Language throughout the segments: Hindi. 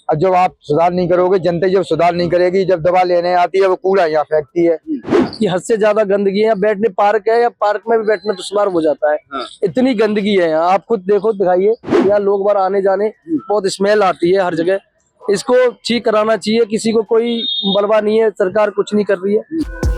और जब आप सुधार नहीं करोगे, जनता जब सुधार नहीं करेगी, जब दवा लेने आती है वो कूड़ा यहाँ फेंकती है कि हद से ज्यादा गंदगी है। बैठने पार्क है या पार्क में भी बैठना दुश्वार हो जाता है। हाँ। इतनी गंदगी है यहाँ, आप खुद देखो, दिखाइए। यहाँ लोग बार आने जाने बहुत स्मेल आती है हर जगह। इसको ठीक कराना चाहिए, किसी को कोई परवाह नहीं है, सरकार कुछ नहीं कर रही है।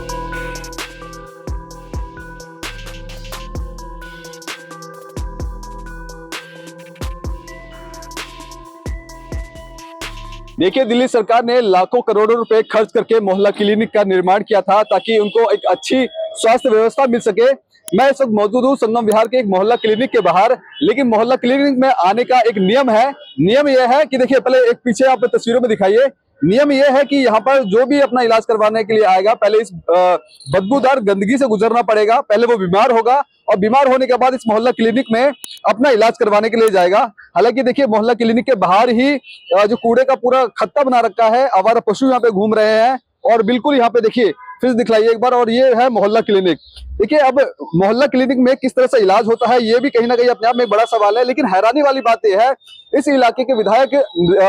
देखिए, दिल्ली सरकार ने लाखों करोड़ों रुपए खर्च करके मोहल्ला क्लिनिक का निर्माण किया था ताकि उनको एक अच्छी स्वास्थ्य व्यवस्था मिल सके। मैं इस वक्त मौजूद हूँ संगम विहार के एक मोहल्ला क्लिनिक के बाहर। लेकिन मोहल्ला क्लिनिक में आने का एक नियम है। नियम यह है कि देखिए, पहले एक पीछे आप तस्वीरों में दिखाइए। नियम यह है कि यहाँ पर जो भी अपना इलाज करवाने के लिए आएगा, पहले इस बदबूदार गंदगी से गुजरना पड़ेगा। पहले वो बीमार होगा और बीमार होने के बाद इस मोहल्ला क्लिनिक में अपना इलाज करवाने के लिए जाएगा। हालांकि देखिए, मोहल्ला क्लिनिक के बाहर ही जो कूड़े का पूरा खत्ता बना रखा है, आवारा पशु यहाँ पे घूम रहे हैं और बिल्कुल यहाँ पे देखिए, फिर दिखलाइए एक बार। और ये है मोहल्ला क्लिनिक। देखिए, अब मोहल्ला क्लिनिक में किस तरह से इलाज होता है, ये भी कहीं ना कहीं अपने आप में एक बड़ा सवाल है। लेकिन हैरानी वाली बात यह है, इस इलाके के विधायक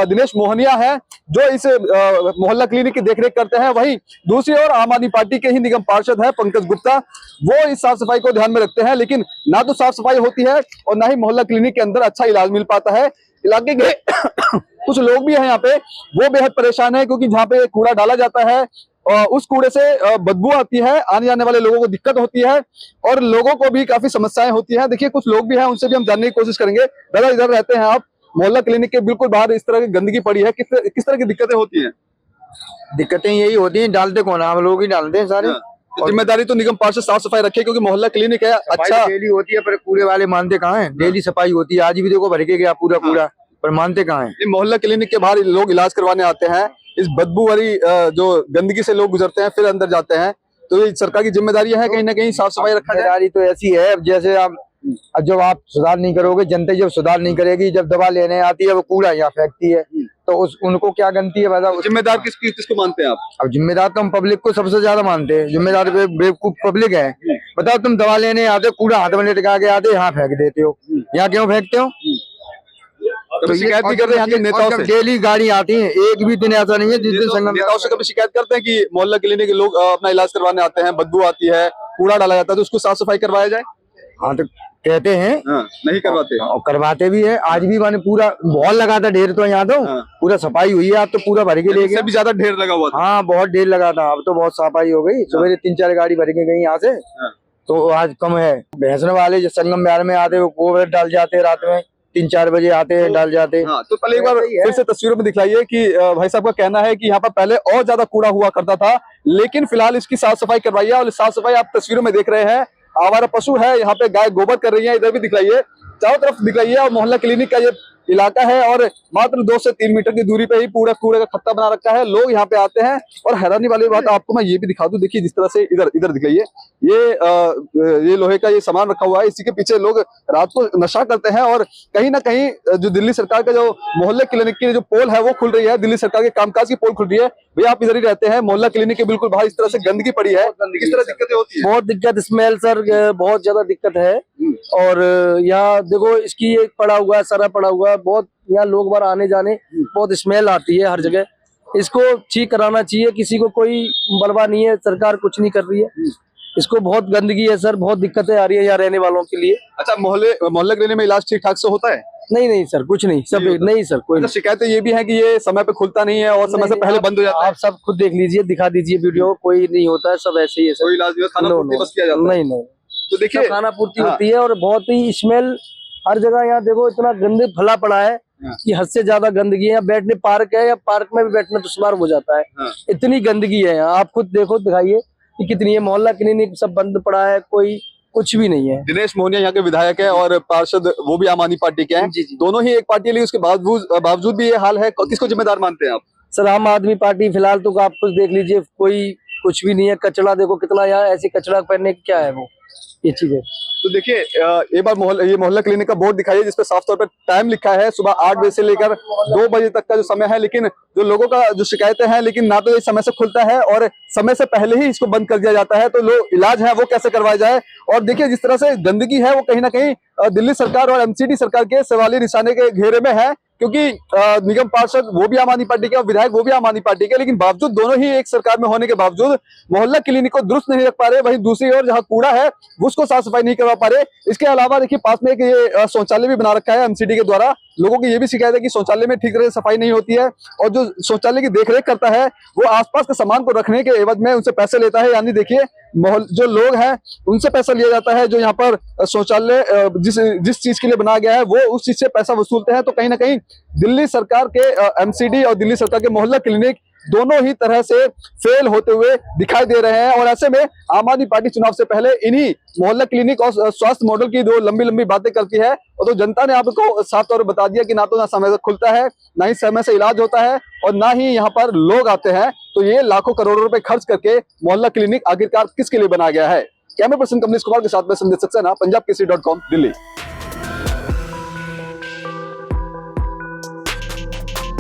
दिनेश मोहनिया हैं जो इस मोहल्ला क्लिनिक की देखरेख करते हैं। वहीं दूसरी ओर आम आदमी पार्टी के ही निगम पार्षद है पंकज गुप्ता, वो इस साफ सफाई को ध्यान में रखते हैं। लेकिन ना तो साफ सफाई होती है और ना ही मोहल्ला क्लिनिक के अंदर अच्छा इलाज मिल पाता है। इलाके के कुछ लोग भी हैं यहाँ पे, वो बेहद परेशान है क्योंकि जहाँ पे कूड़ा डाला जाता है उस कूड़े से बदबू आती है, आने जाने वाले लोगों को दिक्कत होती है और लोगों को भी काफी समस्याएं होती हैं। देखिए, कुछ लोग भी हैं, उनसे भी हम जानने की कोशिश करेंगे। दादा, इधर रहते हैं आप, मोहल्ला क्लिनिक के बिल्कुल बाहर इस तरह की गंदगी पड़ी है, किस तरह की दिक्कतें होती हैं? दिक्कतें यही होती हैं, डालते कौन, हम लोग ही डालते हैं सारे। तो जिम्मेदारी तो निगम पार्षद साफ सफाई रखे क्योंकि मोहल्ला क्लिनिक है। अच्छा, डेली होती है पर कूड़े वाले मानते कहाँ हैं? डेली सफाई होती है, आज भी देखो भर के गया पूरा पूरा, पर मानते कहाँ हैं? मोहल्ला क्लिनिक के बाहर लोग इलाज करवाने आते हैं, इस बदबू वाली जो गंदगी से लोग गुजरते हैं, फिर अंदर जाते हैं। तो ये सरकार की जिम्मेदारी है कहीं ना कहीं साफ सफाई रखना। जिम्मेदारी तो ऐसी है, जैसे आप जब आप सुधार नहीं करोगे, जनता जब सुधार नहीं करेगी, जब दवा लेने आती है वो कूड़ा यहाँ फेंकती है, तो उनको क्या गलती है बताओ? जिम्मेदार किसको मानते हैं आप? अब जिम्मेदार तो हम पब्लिक को सबसे ज्यादा मानते हैं। जिम्मेदार बेवकूफ पब्लिक है। बताओ, तुम दवा लेने आते हो, कूड़ा हाथ में लटका के आते, यहाँ फेंक देते हो। यहाँ क्यों फेंकते हो? तो शिकायत भी कर रहे हैं नेताओं से? डेली गाड़ी आती है, एक भी दिन ऐसा नहीं है जिस दिन संगम। नेताओं से कभी शिकायत करते हैं कि मोहल्ला क्लिनिक के लोग अपना इलाज करवाने आते हैं, बदबू आती है, कूड़ा डाला जाता है, तो उसको साफ सफाई करवाया जाए? हाँ, तो कहते हैं। नहीं करवाते और करवाते भी है। आज भी मैंने पूरा बहुत लगा था ढेर, तो यहाँ तो पूरा सफाई हुई है। आज तो पूरा भर के ले गए, भी ज्यादा ढेर लगा हुआ था। हाँ, बहुत ढेर लगा था। अब तो बहुत सफाई हो गई। सवेरे 3-4 गाड़ी भर के गई यहाँ से, तो आज कम है। भैंसने वाले जो संगम विहार में आते वो डाल जाते हैं, रात में 3-4 बजे आते हैं, डाल जाते। हाँ, तो पहले एक बार फिर से तस्वीरों में दिखलाइए कि भाई साहब का कहना है कि यहाँ पर पहले और ज्यादा कूड़ा हुआ करता था, लेकिन फिलहाल इसकी साफ सफाई करवाइए। और साफ सफाई आप तस्वीरों में देख रहे हैं, आवारा पशु है, यहाँ पे गाय गोबर कर रही है। इधर भी दिखलाइए, चारों तरफ दिखलाइए। और मोहल्ला क्लिनिक का ये इलाका है और मात्र 2 से 3 मीटर की दूरी पे ही पूरा कूड़े का खत्ता बना रखा है। लोग यहाँ पे आते हैं और हैरानी वाली बात आपको मैं ये भी दिखा दूं। देखिए, जिस तरह से इधर दिखाइए, ये लोहे का ये सामान रखा हुआ है, इसी के पीछे लोग रात को नशा करते हैं। और कहीं ना कहीं जो दिल्ली सरकार का जो मोहल्ले क्लिनिक की जो पोल है वो खुल रही है, दिल्ली सरकार के कामकाज की पोल खुल रही है। भैया, आप इधर ही रहते हैं, मोहल्ला क्लिनिक के बिल्कुल बाहर इस तरह से गंदगी पड़ी है, किस तरह दिक्कतें होती है? बहुत दिक्कत, स्मेल सर, बहुत ज्यादा दिक्कत है। और यहाँ देखो, इसकी एक पड़ा हुआ है, सरा पड़ा हुआ है, बहुत यहाँ लोग बार आने जाने बहुत स्मेल आती है हर जगह। इसको ठीक कराना चाहिए, किसी को कोई परवाह नहीं है, सरकार कुछ नहीं कर रही है। इसको बहुत गंदगी है सर, बहुत दिक्कतें आ रही है यहाँ रहने वालों के लिए। अच्छा, मोहल्ला क्लिनिक में इलाज ठीक ठाक से होता है? नहीं सर, कुछ नहीं, सब नहीं सर, कोई नहीं। शिकायतें ये भी है कि ये समय पे खुलता नहीं है और समय से पहले बंद हो जाता है। आप सब खुद देख लीजिए, दिखा दीजिए वीडियो, कोई नहीं होता है, सब ऐसे ही है। कोई इलाज नहीं, खाना पूर्ति बस किया जाता है? नहीं, तो देखिए, खाना पूर्ति होती है और बहुत ही स्मेल हर जगह। यहाँ देखो, इतना गंदे फैला पड़ा है कि हद से ज्यादा गंदगी है। बैठने पार्क है या पार्क में भी बैठना दुश्वार हो जाता है। इतनी गंदगी है यहाँ, आप खुद देखो, दिखाइए कि कितनी है। मोहल्ला क्लिनिक सब बंद पड़ा है, कोई कुछ भी नहीं है। दिनेश मोहनिया यहाँ के विधायक है और पार्षद वो भी आम आदमी पार्टी के हैं। दोनों ही एक पार्टी लिए, उसके बावजूद भी ये हाल है। किसको जिम्मेदार मानते हैं आप? सर, आम आदमी पार्टी फिलहाल तो आप कुछ देख लीजिए, कोई कुछ भी नहीं है। कचरा देखो कितना, यहाँ ऐसे कचरा पहनने क्या है वो, ये चीज है। तो देखिए, एक बार ये मोहल्ला क्लिनिक का बोर्ड दिखाइए जिसपे साफ तौर पर टाइम लिखा है, सुबह 8 बजे से लेकर 2 बजे तक का जो समय है। लेकिन जो लोगों का जो शिकायतें हैं, लेकिन ना तो ये समय से खुलता है और समय से पहले ही इसको बंद कर दिया जाता है। तो लोग इलाज है वो कैसे करवाया जाए? और देखिए, जिस तरह से गंदगी है वो कहीं ना कहीं दिल्ली सरकार और एमसीडी सरकार के सवालिया निशाने के घेरे में है। क्योंकि निगम पार्षद वो भी आम आदमी पार्टी के और विधायक वो भी आम आदमी पार्टी के, लेकिन बावजूद दोनों ही एक सरकार में होने के बावजूद मोहल्ला क्लिनिक को दुरुस्त नहीं रख पा रहे। वहीं दूसरी ओर जहां कूड़ा है उसको साफ सफाई नहीं करवा पा रहे। इसके अलावा देखिए पास में एक ये शौचालय भी बना रखा है एमसीडी के द्वारा। लोगों की ये भी शिकायत है कि शौचालय में ठीक तरह से सफाई नहीं होती है और जो शौचालय की देखरेख करता है वो आसपास के सामान को रखने के एवज में उनसे पैसे लेता है। यानी देखिए जो लोग हैं उनसे पैसा लिया जाता है। जो यहाँ पर शौचालय जिस चीज के लिए बनाया गया है वो उस चीज से पैसा वसूलते हैं। तो कहीं ना कहीं दिल्ली सरकार के एमसीडी और दिल्ली सरकार के मोहल्ला क्लिनिक दोनों ही तरह से फेल होते हुए दिखाई दे रहे हैं। और ऐसे में आम आदमी पार्टी चुनाव से पहले इन्हीं मोहल्ला क्लिनिक और स्वास्थ्य मॉडल की दो लंबी लंबी बातें करती है। और तो जनता ने आपको साफ तौर पर बता दिया कि ना तो समय से खुलता है, ना ही समय से इलाज होता है और ना ही यहाँ पर लोग आते हैं। तो ये लाखों करोड़ों रुपए खर्च करके मोहल्ला क्लिनिक आखिरकार किसके लिए बनाया गया है? कैमरा पर्सन कमलेश कुमार के साथ में संदेश सक्सेना, पंजाब केसरी.com, दिल्ली।